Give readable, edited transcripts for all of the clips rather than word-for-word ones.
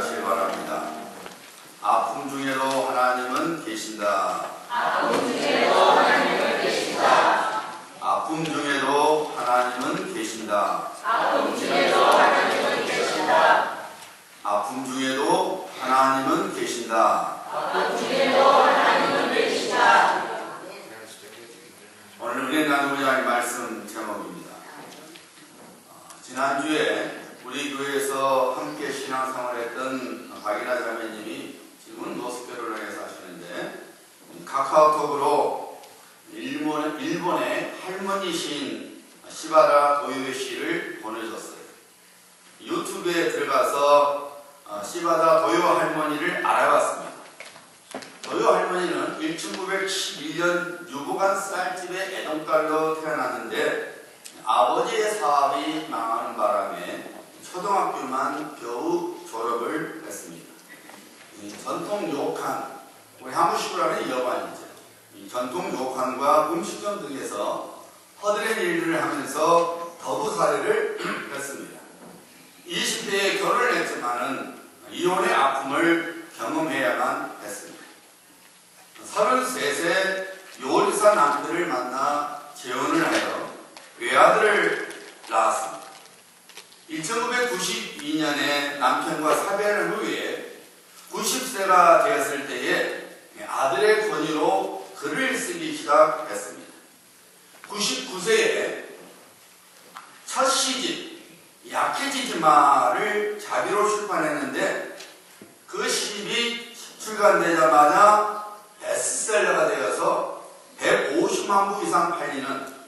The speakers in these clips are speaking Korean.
기억하시기 바랍니다. 아픔 중에도 하나님은 계신다. 아픔 중에도 하나님은 계신다. 아픔 중에도 하나님은 계신다. 아픔 중에도 하나님은 계신다. 아픔 중에도 하나님은 계신다. 아픔 중에도 하나님은 계신다. 오늘 은혜 나누고자 할 말씀 제목입니다. 지난주에 우리 교회에서 함께 신앙생활했던 박이나 자매님이 지금은 노스캐롤라인에 사시는데 카카오톡으로 일본의 할머니신 시바다 도요에 씨를 보내줬어요. 유튜브에 들어가서 시바다 도요 할머니를 알아봤습니다. 도요 할머니는 1911년 유보간 쌀집의 애동딸로 태어났는데 아버지의 사업이 망하는 바람에 초등학교만 겨우 졸업을 했습니다. 전통 요칸, 우리 한국식으로 하면 여관이죠. 전통 요칸과 음식점 등에서 허드렛 일을 하면서 더부살이를 했습니다. 20대에 결혼을 했지만은 이혼의 아픔을 경험해야만 했습니다. 33세 요리사 남편을 만나 재혼을 하여 외아들을 낳았습니다. 1992년에 남편과 사별한 후에 90세가 되었을 때에 아들의 권유로 글을 쓰기 시작했습니다. 99세에 첫 시집 약해지지마를 자비로 출판했는데 그 시집이 출간되자마자 베스트셀러가 되어서 150만 부 이상 팔리는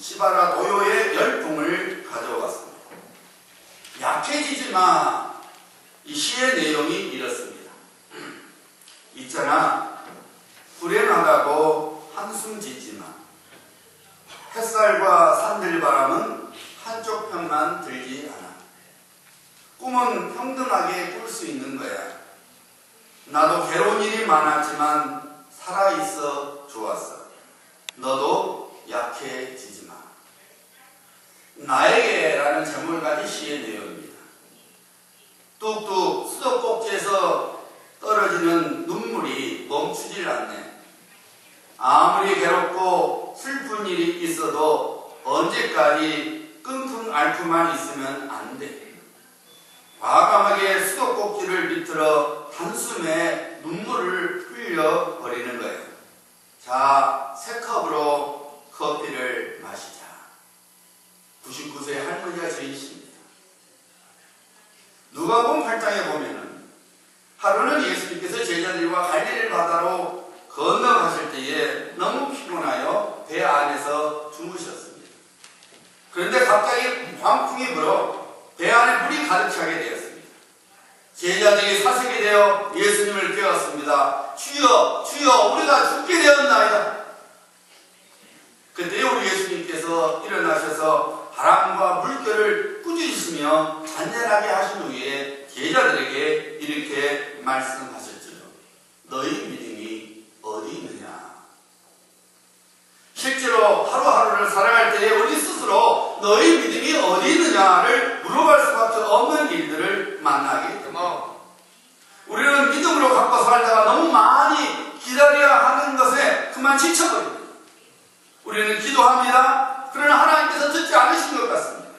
시바다 도요의 열풍을 가져왔습니다. 약해지지마, 이 시의 내용이 이렇습니다. 있잖아, 불행하다고 한숨 짓지마. 햇살과 산들바람은 한쪽 편만 들지 않아. 꿈은 평등하게 꿀 수 있는 거야. 나도 괴로운 일이 많았지만 살아있어 좋았어. 너도 약해지지 마. 나에게라는 제목을 가진 시의 내용입니다. 뚝뚝 수도꼭지에서 떨어지는 눈물이 멈추질 않네. 아무리 괴롭고 슬픈 일이 있어도 언제까지 끙끙 앓고만 있으면 안 돼. 과감하게 수도꼭지를 비틀어 단숨에 눈물을 흘려버리는 거예요. 자, 세 컵으로 커피를 마시자. 99세 할머니가 저이십니다. 누가복음 8장에 보면은 하루는 예수님께서 제자들과 갈릴리 바다로 건너가실 때에 너무 피곤하여 배 안에서 주무셨습니다. 그런데 갑자기 광풍이 불어 배 안에 물이 가득 차게 되었습니다. 제자들이 사색이 되어 예수님을 깨웠습니다. 주여, 주여, 우리가 죽게 되었나이다. 그때 우리 예수님께서 일어나셔서 바람과 물결을 꾸짖으시며 잔잔하게 하신 후에 제자들에게 이렇게 말씀하셨죠. 너희 믿음이 어디 있느냐. 실제로 하루하루를 살아갈 때에 우리 스스로 너희 믿음이 어디 있느냐를 물어볼 수밖에 없는 일들을 만나게 됩니다. 우리는 믿음으로 갖고 살다가 너무 많이 기다려야 하는 것에 그만 지쳐버립니다. 우리는 기도합니다. 그러나 하나님께서 듣지 않으신 것 같습니다.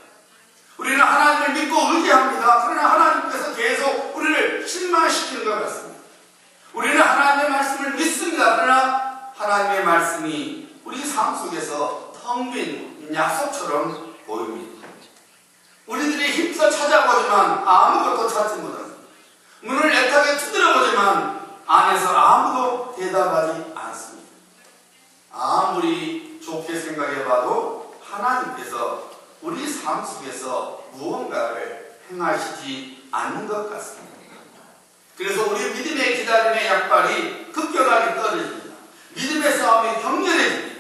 우리는 하나님을 믿고 의지합니다. 그러나 하나님께서 계속 우리를 실망시키는 것 같습니다. 우리는 하나님의 말씀을 믿습니다. 그러나 하나님의 말씀이 우리 삶 속에서 텅 빈 약속처럼 보입니다. 우리들이 힘써 찾아보지만 아무것도 찾지 못합니다. 문을 애타게 두드려보지만 안에서 아무도 대답하지 않습니다. 아무리 좋게 생각해봐도 하나님께서 우리 삶 속에서 무언가를 행하시지 않는 것 같습니다. 그래서 우리 믿음의 기다림의 약발이 급격하게 떨어집니다. 믿음의 싸움이 격렬해집니다.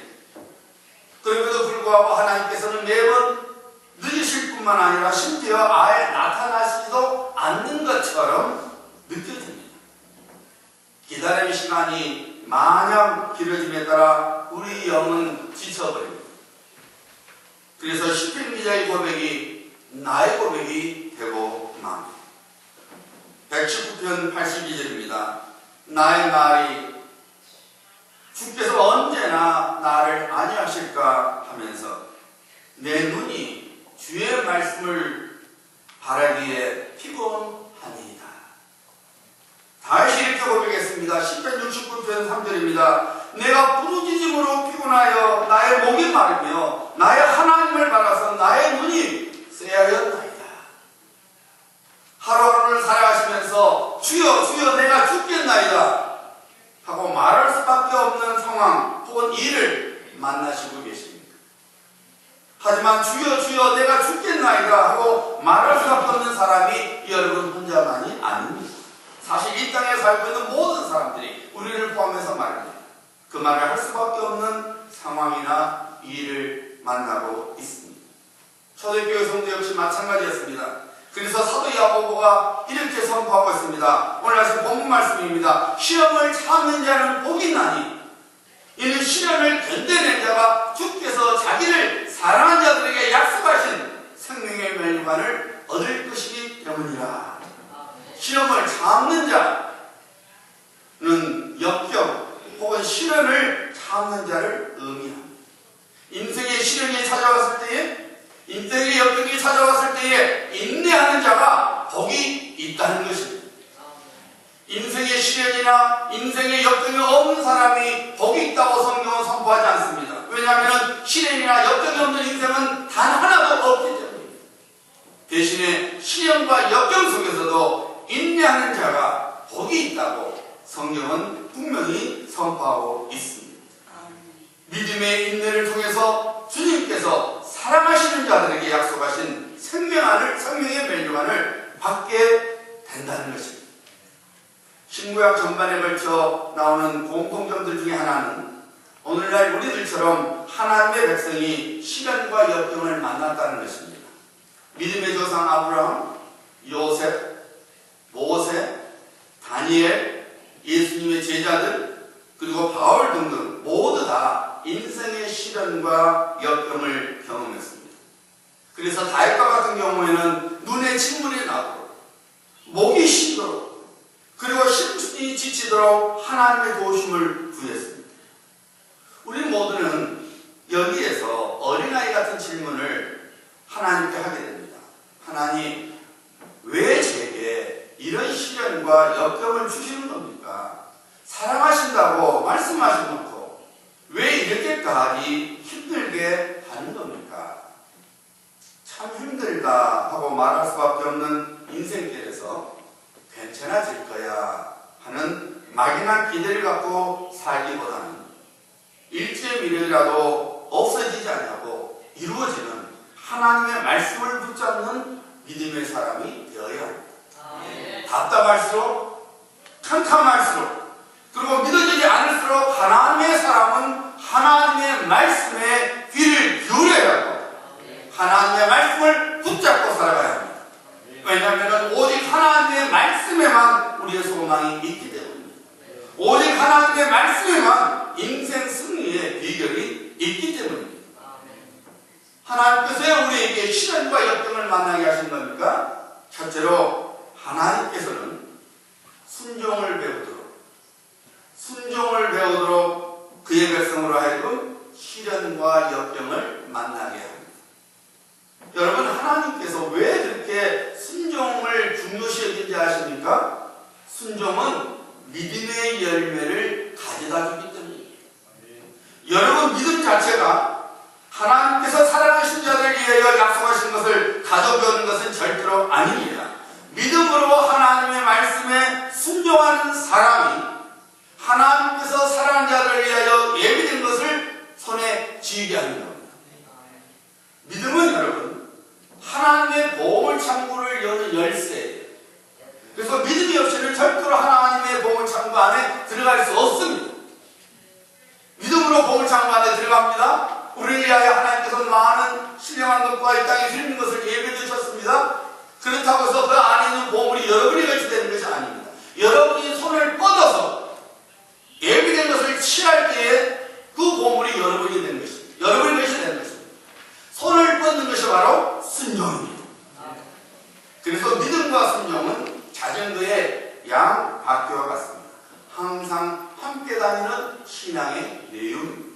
그럼에도 불구하고 하나님께서는 매번 늦으실 뿐만 아니라 심지어 아예 나타나시지도 않는 것처럼 느껴집니다. 기다림의 시간이 마냥 길어짐에 따라 우리 영은 지쳐버립니다. 그래서 시편 기자의 고백이 나의 고백이 되고 맙니다. 나의 말이 주께서 언제나 나를 안위하실까 하면서 내 눈이 주의 말씀을 바라기에 피곤하니이다. 다시 이렇게 고백했습니다. 10편 69편 3절입니다. 내가 부르짖음으로 피곤하여 나의 목이 마르며 나의 하나님을 바라서 나의 눈이 쇠하였나이다. 하루하루를 살아가시면서 주여 주여 내가 죽겠나이다 하고 말할 수밖에 없는 상황 혹은 일을 만나시고 계십니다. 하지만 주여 주여 내가 죽겠나이다 하고 말할 수밖에 없는 사람이 여러분 혼자만이 아닙니다. 사실 이 땅에 살고 있는 모든 사람들이 우리를 포함해서 말입니다. 그 말을 할 수밖에 없는 상황이나 일을 만나고 있습니다. 초대교회 성도 역시 마찬가지였습니다. 그래서 사도 야고보가 이렇게 선포하고 있습니다. 오늘 말씀 본문 말씀입니다. 시험을 참는 자는 복이 있나니 이는 시련을 견뎌낸 자가 주께서 자기를 사랑한 자들에게 약속하신 생명의 멸관을 얻을 것이기 때문이라. 시험을 참는 자는 역경 혹은 시련을 참는 자를 의미합니다. 인생의 시련이 찾아왔을 때에, 인생의 역경이 찾아왔을 때에 인내하는 자가 복이 있다는 것입니다. 인생의 시련이나 인생의 역경이 없는 사람이 복이 있다고 성경은 선포하지 않습니다. 왜냐하면 시련이나 역경이 없는 인생은 단 하나도 없기 때문입니다. 대신에 시련과 역경 속에서도 인내하는 자가 복이 있다고 성경은 분명히 선포하고 있습니다. 믿음의 인내를 통해서 주님께서 사랑하시는 자들에게 약속하신 생명의 멸류관을 받게 된다는 것입니다. 신구약 전반에 걸쳐 나오는 공통점들 중에 하나는 오늘날 우리들처럼 하나님의 백성이 시련과 역경을 만났다는 것입니다. 믿음의 조상 아브라함, 요셉, 모세, 다니엘, 예수님의 제자들, 그리고 바울 등등 모두 다 인생의 시련과 역경을 경험했습니다. 그래서 다윗과 같은 경우에는 눈에 진물이 나도록, 목이 쉬도록, 그리고 심중이 지치도록 하나님의 도우심을 구했습니다. 우리 모두는 여기에서 어린아이 같은 질문을 하나님께 하게 됩니다. 하나님, 왜 제게 이런 시련과 역경을 주시는 겁니까? 사랑하신다고 말씀하셔놓고 왜 이렇게까지 힘들게 하는 겁니까? 참 힘들다 하고 말할 수밖에 없는 인생길에서 괜찮아질 거야 하는 막연한 기대를 갖고 살기보다는 일주의 미래라도 없어지지 않냐고 이루어지는 하나님의 말씀을 붙잡는 믿음의 사람이 되어야 합니다. 답답할수록, 캄캄할수록, 그리고 믿어지지 않을수록 하나님의 사람은 하나님의 말씀에 귀를 기울여야 하고 하나님의 말씀을 붙잡고 살아가야 합니다. 왜냐하면 오직 하나님의 말씀에만 우리의 소망이 있기 때문입니다. 오직 하나님의 말씀에만 인생 승리의 비결이 있기 때문입니다. 하나님께서 왜 우리에게 시련과 역경을 만나게 하신 겁니까? 첫째로 하나님께서는 순종을 배우도록 그의 백성으로 하여금 시련과 역경을 만나게 합니다. 여러분, 하나님께서 왜 그렇게 순종을 중요시 여긴지 아십니까? 순종은 믿음의 열매를 가져다 주기 때문입니다. 여러분, 믿음 자체가 하나님께서 사랑하신 자들을 위하여 약속하신 것을 가져오는 것은 절대로 아닙니다. 믿음으로 하나님의 말씀에 순종하는 사람이 하나님께서 사랑하는 자들을 위하여 예비된 것을 손에 쥐게 하는 겁니다. 믿음은 여러분, 하나님의 보물 창고를 여는 열쇠예요. 그래서 믿음이 없이는 절대로 하나님의 보물 창고 안에 들어갈 수 없습니다. 믿음으로 보물 창고 안에 들어갑니다. 우리를 위하여 하나님께서 많은 신령한 것과 이 땅에 드리는 것을 예비해 주셨습니다. 그렇다고 해서 그 안에 있는 보물이 여러분이 것이 되는 것이 아닙니다. 여러분이 손을 뻗어서 예비된 것을 취할 때에 그 보물이 여러분이 되는 것입니다. 여러분의 것이 되는 것입니다. 손을 뻗는 것이 바로 순종입니다. 그래서 믿음과 순종은 자전거의 양바퀴와 같습니다. 항상 함께 다니는 신앙의 내용입니다.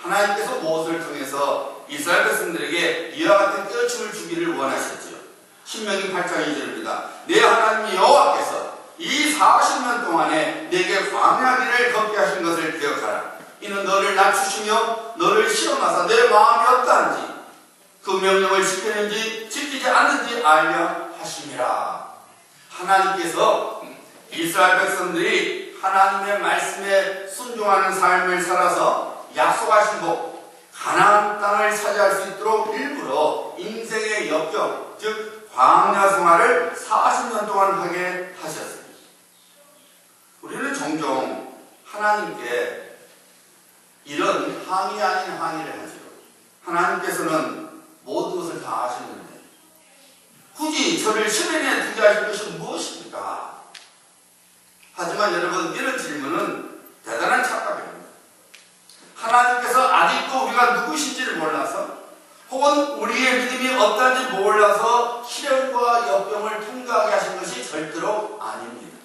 하나님께서 모세를 통해서 이스라엘 백성들에게 이와 같은 깨우침을 주기를 원하셨죠. 신명기 8장 2절입니다. 내 하나님 여호와께서 이 40년 동안에 내게 광야길을 걷게 하신 것을 기억하라. 이는 너를 낮추시며 너를 시험하사 내 마음이 어떠한지 그 명령을 지키는지 지키지 않는지 알려 하심이라. 하나님께서 이스라엘 백성들이 하나님의 말씀에 순종하는 삶을 살아서 약속하신 복 가나안 땅을 차지할 수 있도록 일부러 인생의 역경 즉 광야 생활을 40년 동안 하게 하셨습니다. 우리는 종종 하나님께 이런 항의 아닌 항의를 하죠. 하나님께서는 모든 것을 다 아시는데 굳이 저를 시련에 두게 하실 것이 무엇입니까? 하지만 여러분, 이런 질문은 대단한 착각입니다. 하나님께서 아직도 우리가 누구신지를 몰라서 혹은 우리의 믿음이 어떠한지 몰라서 시련과 역경을 통과하게 하신 것이 절대로 아닙니다.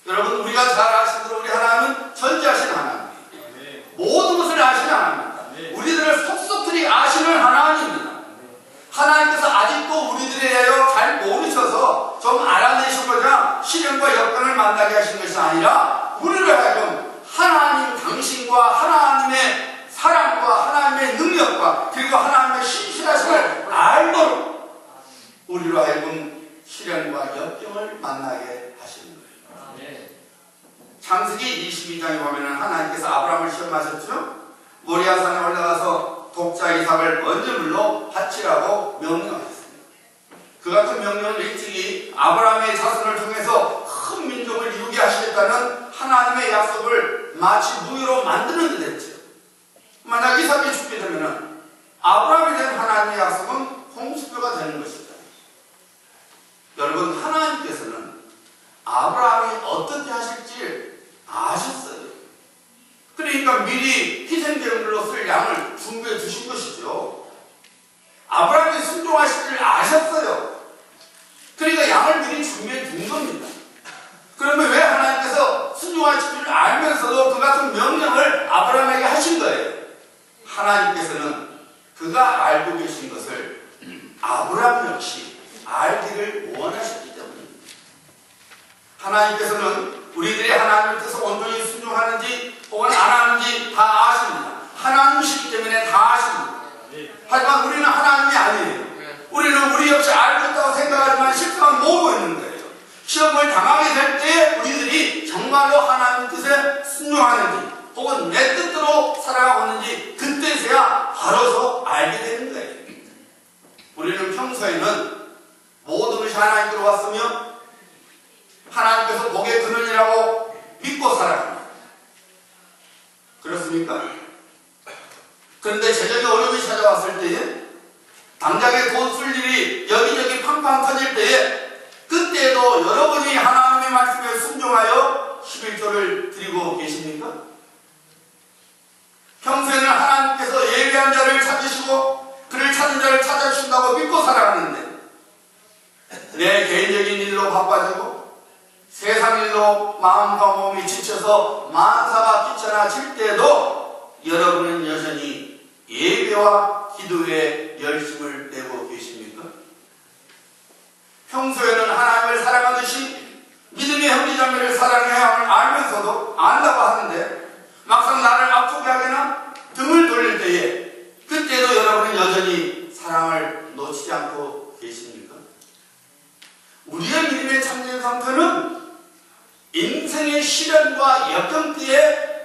여러분, 우리가 잘 아시도록 우리 하나님은 전지하신 하나님입니다. 모든 것을 아시는 하나님입니다. 우리들을 속속들이 아시는 하나님입니다. 하나님께서 아직도 우리들에 대하여 잘 모르셔서 좀 알아내시고자 시련과 역경을 만나게 하신 것이 아니라 우리를 하여금 하나님 당신과 하나님의 사랑과 하나님의 능력과 그리고 하나님의 신실하심을 알도록 우리로 하여금 시련과 역경을 만나게 하시는 거예요. 창세기 22장에 보면 하나님께서 아브라함을 시험하셨죠. 모리아산에 올라가서 독자 이삭을 먼저 물로 바치라고 명령하셨습니다. 그 같은 명령을 일찍이 아브라함의 자손을 통해서 큰 민족을 이루게 하시겠다는 하나님의 약속을 마치 무효로 만드는 듯 했죠. 만약 이삭이 죽게 되면 아브라함에 대한 하나님의 약속은 홍수표가 되는 것입니다. 여러분, 하나님께서는 아브라함이 어떻게 하실지 아셨어요. 그러니까 미리 희생제물로 쓸 양을 준비해 주신 것이죠. 아브라함이 순종하실 줄 아셨어요. 그러니까 양을 미리 준비해 둔 겁니다. 그러면 왜 하나님께서 순종하실 줄 알면서도 그 같은 명령을 아브라함에게 하신 거예요? 하나님께서는 그가 알고 계신 것을 아브라함 역시 알기를 원하셨기 때문입니다. 하나님께서는 우리들이 하나님의 뜻을 온전히 순종하는지 혹은 안 하는지 다 아십니다. 하나님이시기 때문에 다 아십니다. 하지만 우리는 하나님이 아니에요. 우리는 우리 역시 알고 있다고 생각하지만 실상은 모르고 있는 거예요. 시험을 당하게 될 때에 우리들이 정말로 하나님 뜻에 순종하는지 혹은 내 뜻대로 살아가고 있는지 그때서야 바로서 알게 되는 거예요. 우리는 평소에는 모든 것이 하나님께로 왔으며 하나님께서 복의 근원이라고 믿고 살아갑니다. 그렇습니까? 그런데 재정의 어려움이 찾아왔을 때에 당장에 돈 쓸 일이 여기저기 팡팡 터질 때에 그때도 여러분이 하나님의 말씀에 순종하여 11조를 드리고 계십니까? 평소에는 하나님께서 예배한 자를 찾으시고 그를 찾은 자를 찾아주신다고 믿고 살아가는데 내 개인적인 일로 바빠지고 세상 일로 마음과 몸이 지쳐서 만사가 귀찮아질 때도 여러분은 여전히 예배와 기도에 열심을 내고 계십니까? 평소에는 하나님을 사랑하듯이 믿음의 형제자매를 사랑해야 함을 알면서도 안다고 하는데 막상 나를 앞서게 하거나 등을 돌릴 때에 그때도 여러분은 여전히 사랑을 놓치지 않고 계십니까? 우리의 믿음의 참된 상태는 인생의 시련과 역경 때에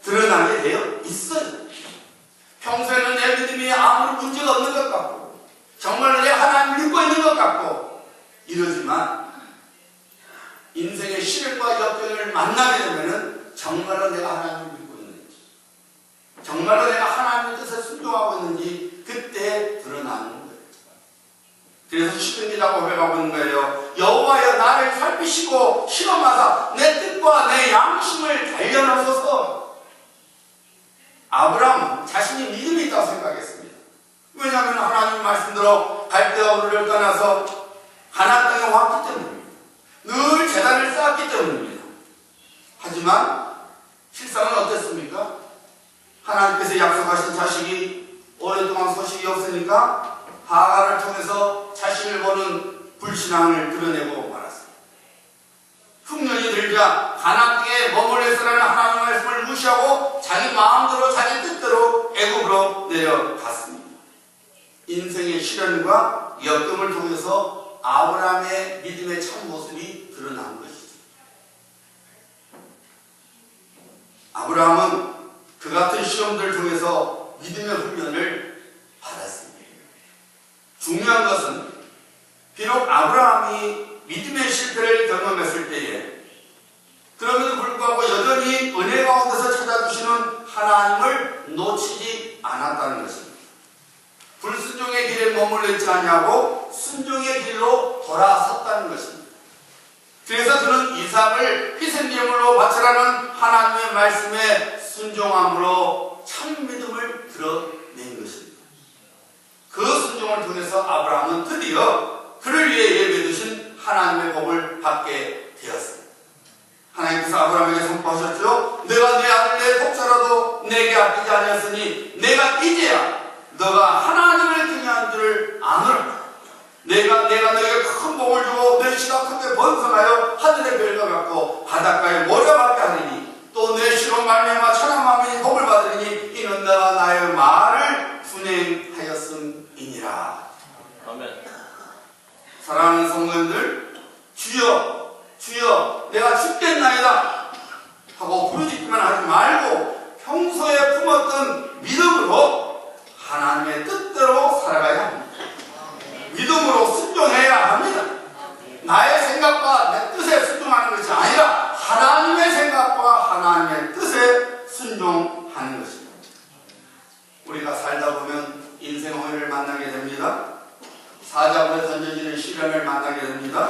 드러나게 되어 있어요. 평소에는 내 믿음이 아무리 문제가 없는 것 같고 정말로 내가 하나님을 믿고 있는 것 같고 이러지만 인생의 시련과 역경을 만나게 되면 정말로 내가 하나님을 믿고 있는지 정말로 내가 하나님의 뜻에 순종하고 있는지 그때 드러나는 거예요. 그래서 시편이라고 고백하고 있는 거예요. 여호와여 나를 살피시고 시험하사 내 뜻과 내 양심을 단련하소서. 아브라함은 자신이 믿음이 있다고 생각했습니다. 왜냐하면 하나님 말씀대로 갈대아 우르를 떠나서 가나안 땅에 왔기 때문입니다. 늘 제단을 쌓았기 때문입니다. 하지만 실상은 어땠습니까? 하나님께서 약속하신 자식이 오랫동안 소식이 없으니까 하가를 통해서 자신을 보는 불신앙을 드러내고 말았습니다. 흉년이 들자 가나안 땅에 머물러 있으라는 하나님의 말씀을 무시하고 자기 마음대로 자기 뜻대로 애굽으로 내려갔습니다. 인생의 시련과 역경을 통해서 아브라함의 믿음의 참모습이 드러난 것이죠. 아브라함은 그 같은 시험들을 통해서 믿음의 훈련을 받았습니다. 중요한 것은 비록 아브라함이 믿음의 실패를 경험했을 때에 그럼에도 불구하고 여전히 은혜 가운데서 찾아주시는 하나님을 놓치지 않았다는 것입니다. 불순종의 길에 머물러 있지 않냐고 순종의 길로 돌아섰다는 것입니다. 그래서 그는 이삭을 희생제물로 바치라는 하나님의 말씀에 순종함으로 참 믿음을 드러낸 것입니다. 그 순종을 통해서 아브라함은 드디어 그를 위해 예배드신 하나님의 복을 받게 되었습니다. 하나님께서 아브라함에게 선포하셨죠. 내가 내 아들 내 독자라도 내게 아끼지 아니었으니 내가 이제야 너가 하나님을 경외한 줄을 아노라. 내가 너에게 큰 복을 주고 내 씨가 크게 번성하여 하늘의 별과 같고 바닷가에 모래와 같게 하리니 또 내 씨로 말미암아 천한 만민이 복을 받으리니 이는 너가 나의 말을 준행하였음이니라. 아멘. 사랑하는 성도님들, 주여 주여 내가 죽겠나이다 하고 부르짖기만 하지 말고 평소에 품었던 믿음으로 하나님의 뜻대로 살아가야 합니다. 믿음으로 순종해야 합니다. 나의 생각과 내 뜻에 순종하는 것이 아니라 하나님의 생각과 하나님의 뜻에 순종하는 것입니다. 우리가 살다 보면 인생 호연을 만나게 됩니다. 사자굴에 던져지는 시련을 만나게 됩니다.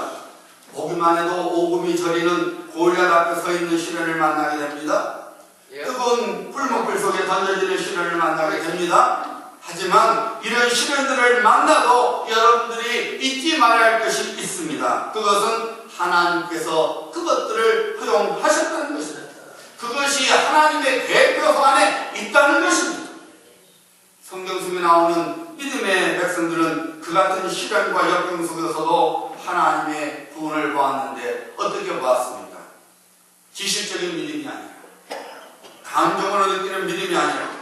보기만 해도 오금이 저리는 골리앗 앞에 서 있는 시련을 만나게 됩니다. 뜨거운 불목불 속에 던져지는 시련을 만나게 됩니다. 하지만 이런 시련들을 만나도 여러분들이 잊지 말아야 할 것이 있습니다. 그것은 하나님께서 그것들을 허용하셨다는 것입니다. 그것이 하나님의 계획표 안에 있다는 것입니다. 성경 속에 나오는 믿음의 백성들은 그 같은 시련과 역경 속에서도 하나님의 구원을 보았는데 어떻게 보았습니까? 지식적인 믿음이 아니라 감정으로 느끼는 믿음이 아니라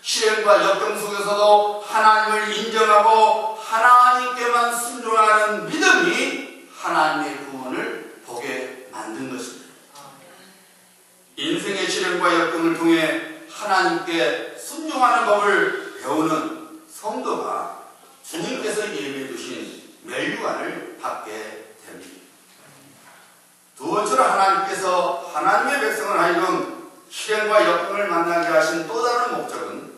시련과 역경 속에서도 하나님을 인정하고 하나님께만 순종하는 믿음이 하나님의 구원을 보게 만든 것입니다. 인생의 시련과 역경을 통해 하나님께 순종하는 법을 배우는 성도가 주님께서 예비해 두신 멸류관을 받게 됩니다. 두 번째로 하나님께서 하나님의 백성을 하여금 시련과 역경을 만나게 하신 또 다른 목적은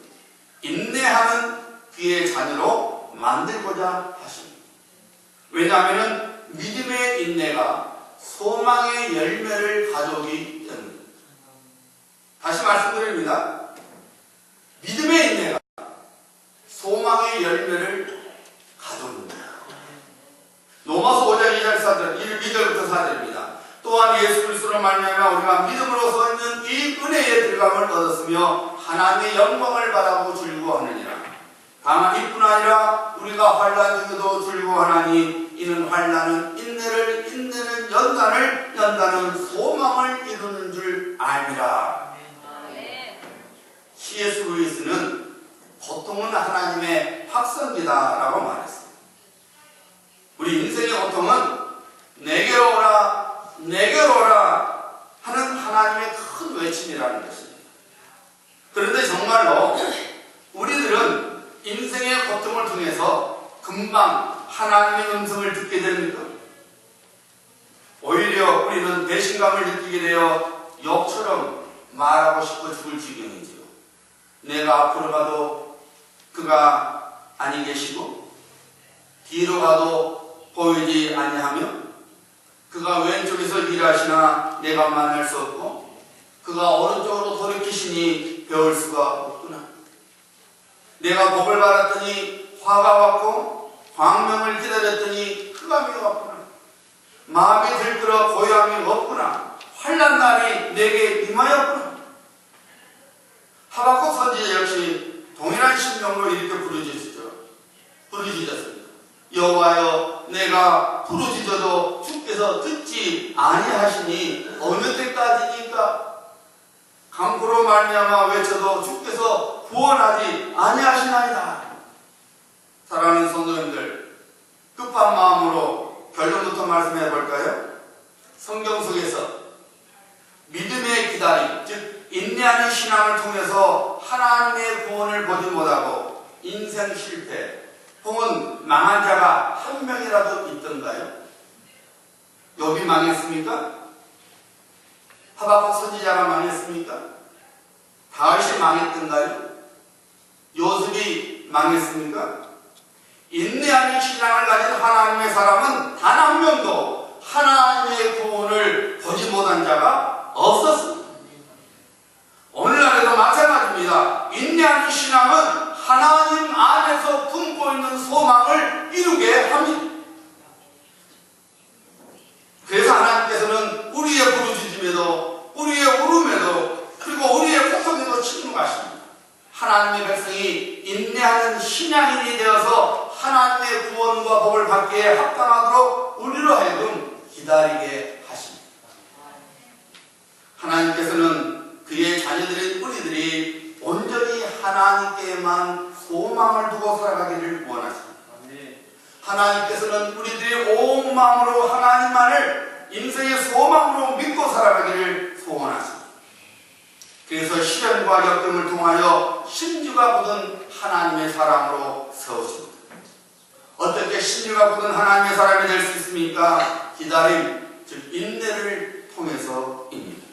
인내하는 그의 자녀로 만들고자 하십니다. 왜냐하면 믿음의 인내가 소망의 열매를 가져오기 때문입니다. 다시 말씀드립니다. 믿음의 인내가 소망의 열매를 가져옵니다. 로마서 5장 2절부터 4절입니다. 또한 예수 그리스도로 말미암아 우리가 믿음으로써 있는 이 은혜의 들감을 얻었으며 하나님의 영광을 바라고 즐거워하느니라. 다만 이뿐 아니라 우리가 환난 중에도 즐거워하나니 이는 환난은 인내를, 인내는 연단을, 연단은 소망을 이루는 줄 알미라. C.S. 루이스는 고통은 하나님의 확성기다라고 말했습니다. 우리 인생의 고통은 내게로 오라 내게로 오라 하는 하나님의 큰 외침이라는 것입니다. 그런데 정말로 우리들은 인생의 고통을 통해서 금방 하나님의 음성을 듣게 됩니까? 오히려 우리는 배신감을 느끼게 되어 욕처럼 말하고 싶어 죽을 지경이지요. 내가 앞으로 가도 그가 아니 계시고 뒤로 가도 보이지 아니하며 그가 왼쪽에서 일하시나 내가 만날 수 없고 그가 오른쪽으로 돌이키시니 배울 수가 없구나. 내가 복을 받았더니 화가 왔고 광명을 기다렸더니 흑암이 왔구나. 마음이 들끓어 고요함이 없구나. 환난 날이 내게 임하였구나. 하박국 선지자 역시 동일한 심정으로 이렇게 부르짖었습니다. 여호와여, 내가 부르짖어도 주께서 듣지 아니하시니 어느 때까지니까? 강포로 말미암아 외쳐도 주께서 구원하지 아니하시나이다. 사랑하는 성도님들, 급한 마음으로 결론부터 말씀해 볼까요? 성경 속에서 믿음의 기다림, 즉 인내하는 신앙을 통해서 하나님의 구원을 보지 못하고 인생 실패 혹은 망한 자가 한 명이라도 있던가요? 욥이 망했습니까? 하박국 선지자가 망했습니까? 다윗이 망했던가요? 요셉이 망했습니까? 인내하는 신앙을 가진 하나님의 사람은 단 한 명도 하나님의 구원을 보지 못한 자가 없었습니다. 오늘날에도 마찬가지입니다. 인내하는 신앙은 하나님 안에서 품고 있는 소망을 이루게 합니다. 그래서 하나님께서는 우리의 부르짖음에도 우리의 울음에도 그리고 우리의 고통에도 침묵하십니다. 하나님의 백성이 인내하는 신앙인이 되어서 하나님의 구원과 복을 받기에 합당하도록 우리로 하여금 기다리게 하십니다. 하나님께서는 그의 자녀들인 우리들이 온전히 하나님께만 소망을 두고 살아가기를 원하십니다. 하나님께서는 우리들이 온 마음으로 하나님만을 인생의 소망으로 믿고 살아가기를 소원하십니다. 그래서 시련과 역경을 통하여 심주가 굳은 하나님의 사람으로 세우십니다. 어떻게 심주가 굳은 하나님의 사람이 될 수 있습니까? 기다림, 즉 인내를 통해서입니다.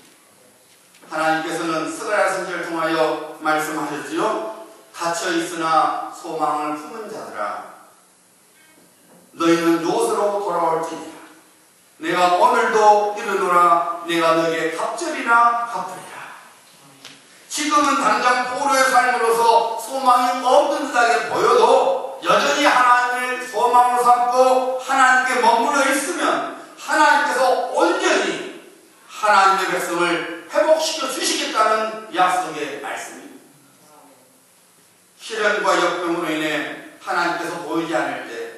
하나님께서는 스가랴 선지자를 통하여 말씀하셨지요. 갇혀 있으나 소망을 품은 자들아, 너희는 요새로 돌아올지니라. 내가 오늘도 이르노라. 내가 너에게 갑절이나 갚으리라. 지금은 당장 포로의 삶으로서 소망이 없는 듯하게 보여도 여전히 하나님을 소망으로 삼고 하나님께 머물러 있으면 하나님께서 온전히 하나님의 백성을 회복시켜 주시겠다는 약속의 말씀입니다. 시련과 역병으로 인해 하나님께서 보이지 않을 때,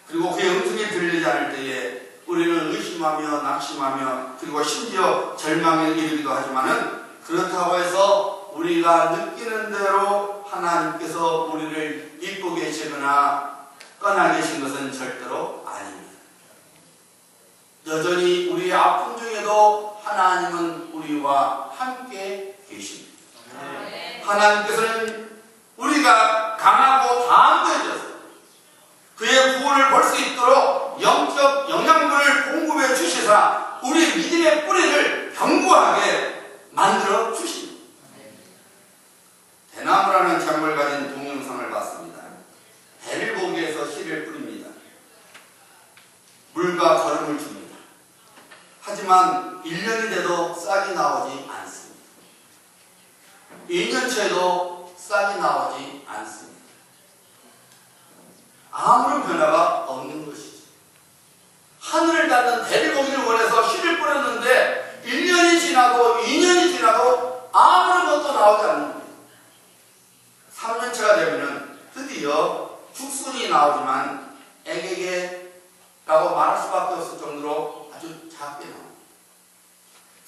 그리고 그의 음성이 들리지 않을 때에 우리는 의심하며 낙심하며 그리고 심지어 절망에 이르기도 하지만은, 그렇다고 해서 우리가 느끼는 대로 하나님께서 우리를 잊고 계시거나 떠나 계신 것은 절대로 아닙니다. 여전히 우리의 아픔 중에도 하나님은 우리와 함께 계십니다. 하나님께서는 우리가 강하고 담대해져서 그의 구원을 볼 수 있도록 영적 영양분을 공급해 주시사 우리 믿음의 뿌리를 견고하게 만들어 주십니다. 대나무라는 작물을 가진 동영상을 봤습니다. 배를 보기 위해서 씨를 뿌립니다. 물과 거름을 줍니다. 하지만 1년이 돼도 싹이 나오지 않습니다. 2년째도 싹이 나오지 않습니다. 아무런 변화가 없는 것이죠. 하늘을 닿는 대리고기를 원해서 씨를 뿌렸는데 1년이 지나도 2년이 지나도 아무런 것도 나오지 않는 거예요. 3년차가 되면 드디어 죽순이 나오지만 애게게라고 말할 수밖에 없을 정도로 아주 작게 나옵니다.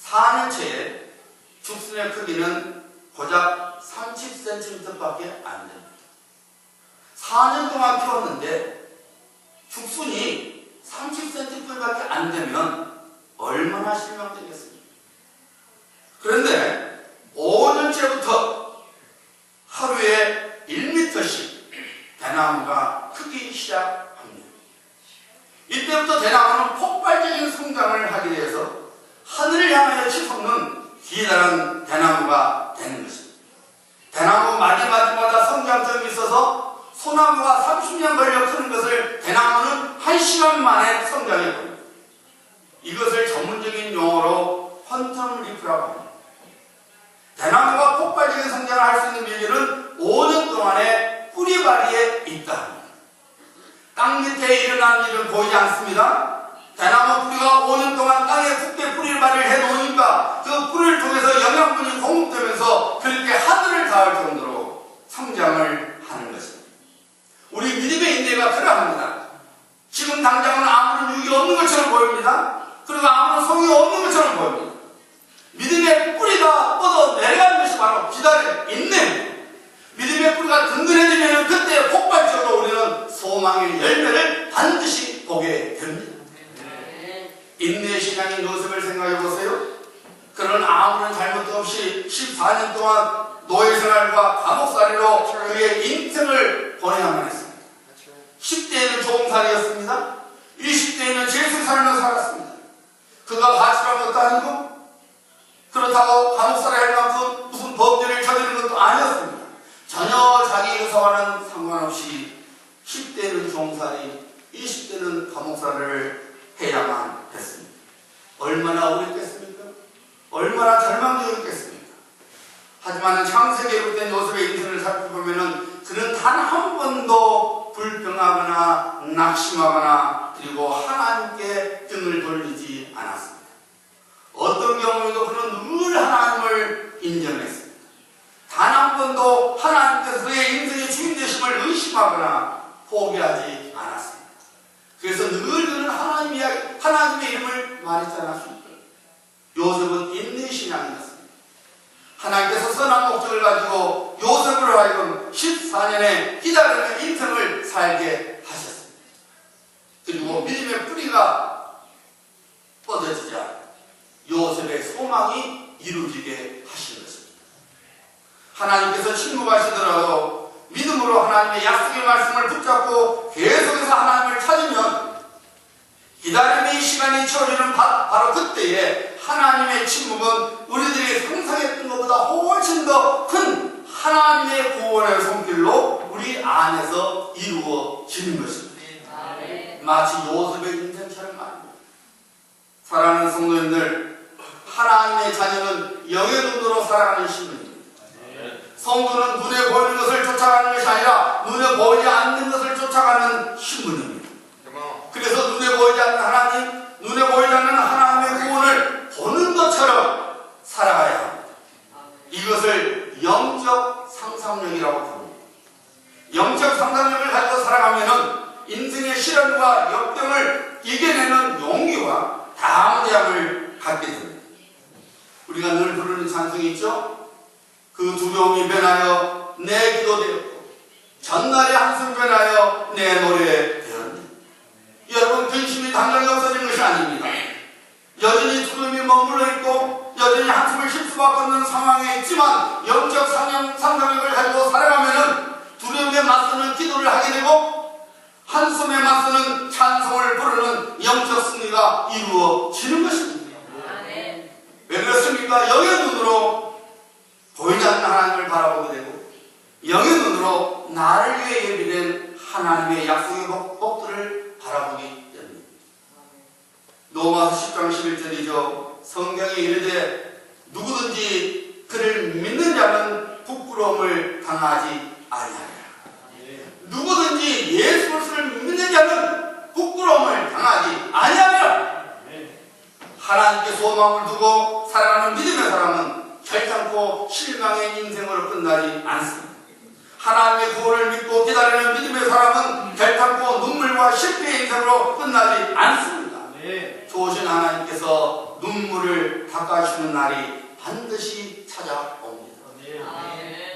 4년째에 죽순의 크기는 고작 30cm밖에 안 됩니다. 4년 동안 키웠는데 죽순이 30cm밖에 안 되면 얼마나 실망되겠습니까? 그런데 5년째부터 하루에 1m씩 대나무가 크기 시작합니다. 이때부터 대나무는 폭발적인 성장을 하게 되어서 하늘을 향하여 치솟는 기다란 대나무가 되는 것입니다. 대나무 마디마디마다 성장점이 있어서 소나무가 30년 걸려 크는 것을 대나무는 1시간 만에 성장해버립니다. 이것을 전문적인 용어로 퀀텀 리프라고 합니다. 대나무가 폭발적인 성장을 할 수 있는 비결은 5년 동안의 뿌리발이에 있다 합니다. 땅 밑에 일어나는 일은 보이지 않습니다. 대나무 뿌리가 5년 동안 땅에 굳게 뿌리발을 해놓으니까 뿌리를 통해서 영양분이 공급되면서 그렇게 하늘을 닿을 정도로 성장을 하는 것입니다. 우리 믿음의 인내가 그러합니다. 지금 당장은 아무런 유익이 없는 것처럼 보입니다. 그리고 아무런 소용이 없는 것처럼 보입니다. 믿음의 뿌리가 뻗어 내려가는 것이 바로 기다림, 인내입니다. 믿음의 뿌리가 든든해지면 그때 폭발적으로 우리는 소망의 열매를 반드시 보게 됩니다. 인내의 신앙인 요셉을 생각해 보세요. 그런 아무런 잘못도 없이 14년 동안 노예생활과 감옥살이로 그의 인생을 보내야만 했습니다. 10대에는 종살이였습니다. 20대에는 죄수 삶을 살았습니다. 그가 가출한 것도 아니고 그렇다고 감옥살이 할 만큼 무슨 범죄를 저지른 것도 아니었습니다. 전혀 자기 의사와는 상관없이 10대는 종살이, 20대는 감옥살이를 해야만 했습니다. 얼마나 어렵겠습니까? 얼마나 절망적이었겠습니까? 하지만 창세기로 된 요셉의 인생을 살펴보면 그는 단 한 번도 불평하거나 낙심하거나 그리고 하나님께 등을 돌리지 않았습니다. 어떤 경우에도 그는 늘 하나님을 인정했습니다. 단 한 번도 하나님께서 그의 인생의 주인 되심을 의심하거나 포기하지 않았습니다. 그래서 늘 그는 하나님의 이름을 말했지 않았습니까? 요셉은 인내 신앙이었습니다. 하나님께서 선한 목적을 가지고 요셉으로 하여금 14년의 기다림의 인생을 살게 하셨습니다. 그리고 믿음의 뿌리가 뻗어지자 요셉의 소망이 이루어지게 하신 것입니다. 하나님께서 침묵하시더라도 믿음으로 하나님의 약속의 말씀을 붙잡고 계속해서 하나님을 찾으면 기다림의 시간이 채워지는 바로 그때에 하나님의 침묵은 우리들이 상상했던 것보다 훨씬 더 큰 하나님의 구원의 손길로 우리 안에서 이루어지는 것입니다. 마치 요셉의 인생처럼 말입니다. 사랑하는 성도님들, 하나님의 자녀는 영의 눈으로 살아가는 신분입니다. 성도는 눈에 보이는 것을 쫓아가는 것이 아니라 눈에 보이지 않는 것을 쫓아가는 신분입니다. 그래서 눈에 보이지 않는 하나님, 눈에 보이지 않는 하나님의 구원을 보는 것처럼 살아가야 합니다. 이것을 영적 상상력이라고 부릅니다. 영적 상상력을 가지고 살아가면 인생의 시련과 역경을 이겨내는 용기와 담대함을 갖게 됩니다. 우리가 늘 부르는 찬송이 있죠? 그 두려움이 변하여 내 기도 되었고 전날의 한숨 변하여 내 노래 되었네. 여러분, 근심이 당장에 없어진 것이 아닙니다. 여전히 두려움이 머물러 있고 여전히 한숨을 쉴 수밖에 없는 상황에 있지만 영적 상상력을 가지고 살아가면 두려움에 맞서는 기도를 하게 되고 한숨에 맞서는 찬송을 부르는 영적 승리가 이루어지는 것입니다. 왜 그렇습니까? 영의 눈으로 보이지 않는 하나님을 바라보게 되고 영의 눈으로 나를 위해 예비된 하나님의 약속의 복들을 바라보기 때문입니다. 로마서 10장 11절이죠. 성경에 이르되 누구든지 그를 믿는 자는 부끄러움을 당하지 아니하리라. 누구든지 예수 그리스도를 믿는 자는 부끄러움을 당하지 아니하리라. 하나님께 소망을 두고 살아가는 믿음의 사람은 결단코 실망의 인생으로 끝나지 않습니다. 하나님의 구원을 믿고 기다리는 믿음의 사람은 결단코 눈물과 실패의 인생으로 끝나지 않습니다. 좋으신 하나님께서 눈물을 닦아주시는 날이 반드시 찾아옵니다.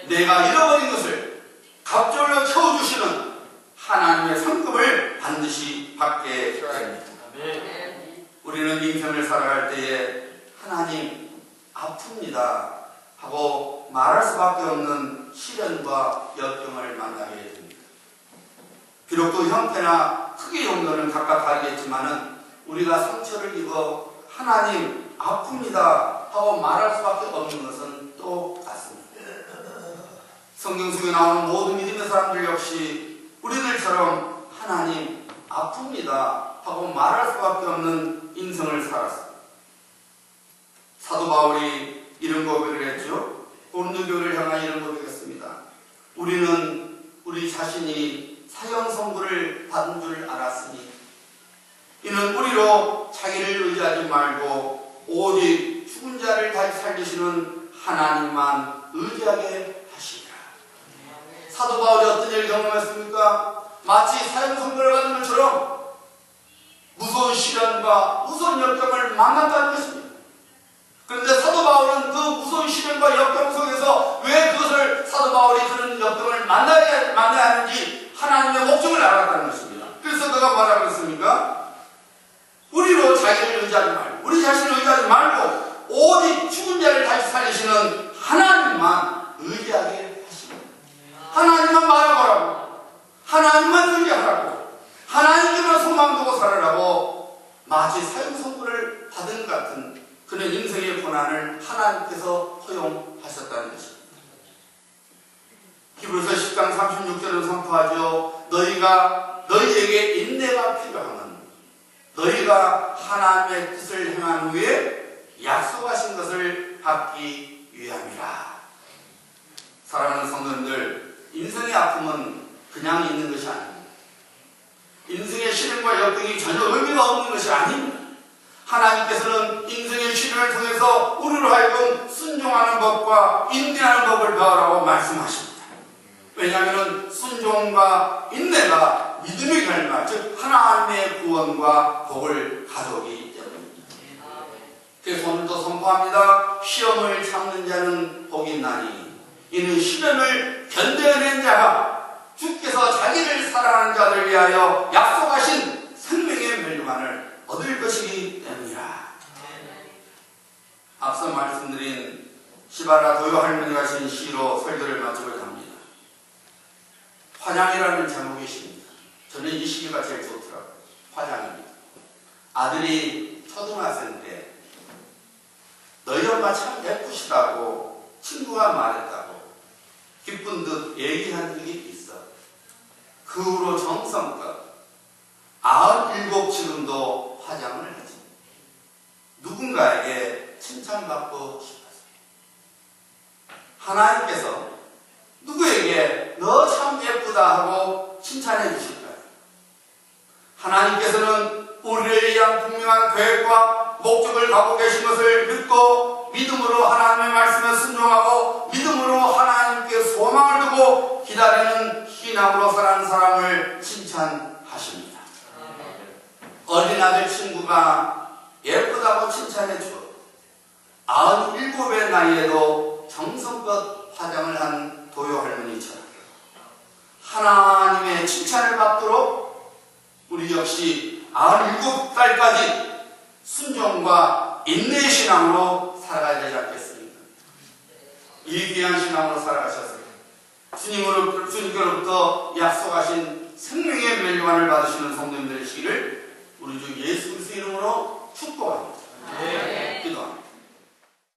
내가 잃어버린 것을 갑절로 채워주시는 하나님의 상급을 반드시 받게 됩니다. 우리는 인생을 살아갈 때에 하나님 아픕니다 하고 말할 수밖에 없는 시련과 역경을 만나게 됩니다. 비록 그 형태나 크기 정도는 각각 다르겠지만은 우리가 상처를 입어 하나님 아픕니다 하고 말할 수밖에 없는 것은 똑같습니다. 성경 속에 나오는 모든 믿음의 사람들 역시 우리들처럼 하나님 아픕니다 하고 말할 수밖에 없는 인생을 살았습니다. 사도 바울이 이런 고백을 했죠. 고린도교회를 향한 이런 고백했습니다. 우리는 우리 자신이 사형 선고를 받은 줄 알았으니 이는 우리로 자기를 의지하지 말고 오직 죽은 자를 다시 살리시는 하나님만 의지하게 하시니라. 사도 바울이 어떤 일을 경험했습니까? 마치 사형 선고를 받는 것처럼 무서운 시련과 무서운 역경을 만났다는 것입니다. 그런데 사도 바울은 그 무서운 시련과 역경 속에서 왜 그것을 사도 바울이 그런 역경을 만나야 하는지 하나님의 목적을 알았다는 것입니다. 그래서 그가 뭐라고 했습니까? 우리로 자기를 의지하지 말고, 우리 자신을 의지하지 말고 오직 죽은 자를 다시 살리시는 하나님만 의지하게 하십니다. 하나님만 바라보라고, 하나님만 의지하라고, 하나님께만 소망 두고 살으라고 마치 사형 선고를 받은 것 같은 그런 인생의 고난을 하나님께서 허용하셨다는 것입니다. 히브리서 10장 36절은 선포하죠. 너희에게 인내가 필요하면 너희가 하나님의 뜻을 행한 후에 약속하신 것을 받기 위함이라. 사랑하는 성도님들, 인생의 아픔은 그냥 있는 것이 아닙니다. 인생의 시련과 역경이 전혀 의미가 없는 것이 아닙니다. 하나님께서는 인생의 시련을 통해서 우리로 하여금 순종하는 법과 인내하는 법을 배우라고 말씀하십니다. 왜냐하면 순종과 인내가 믿음의 결과, 즉 하나님의 구원과 복을 가져오기 때문입니다. 그래서 오늘도 선포합니다. 시험을 참는 자는 복이 있나니 이는 시련을 견뎌낸 자가 주께서 자기를 사랑하는 자들 위하여 약속하신 생명의 멸류관을 얻을 것이기 때문이라. 앞서 말씀드린 시바라 도요 할머니가 쓴 시로 설교를 마치고자 합니다. 화장이라는 제목이 있습니다. 저는 이 시기가 제일 좋더라고요. 화장입니다. 아들이 초등학생 때 너희 엄마 참 예쁘시다고 친구가 말했다고 기쁜 듯 얘기한 적이 있어. 그 후로 정성껏 97 지금도 화장을 하지. 누군가에게 칭찬받고 싶었어요. 하나님께서 누구에게 너 참 예쁘다 하고 칭찬해 주실까요? 하나님께서는 우리를 위한 분명한 계획과 목적을 갖고 계신 것을 믿고 믿음으로 하나님의 말씀에 순종하고 믿음으로 하나님께 소망을 두고 기다리는 희남으로 살아가는 사람을 칭찬하십니다. 어린아들 친구가 예쁘다고 칭찬해 주어 97의 나이에도 정성껏 화장을 한 도요 할머니처럼 하나님의 칭찬을 받도록 우리 역시 97살까지 순종과 인내의 신앙으로 살아가야 되지 않겠습니까? 이 귀한 신앙으로 살아가셨어요. 주님께로부터 약속하신 생명의 멸류관을 받으시는 성도님들 되시기를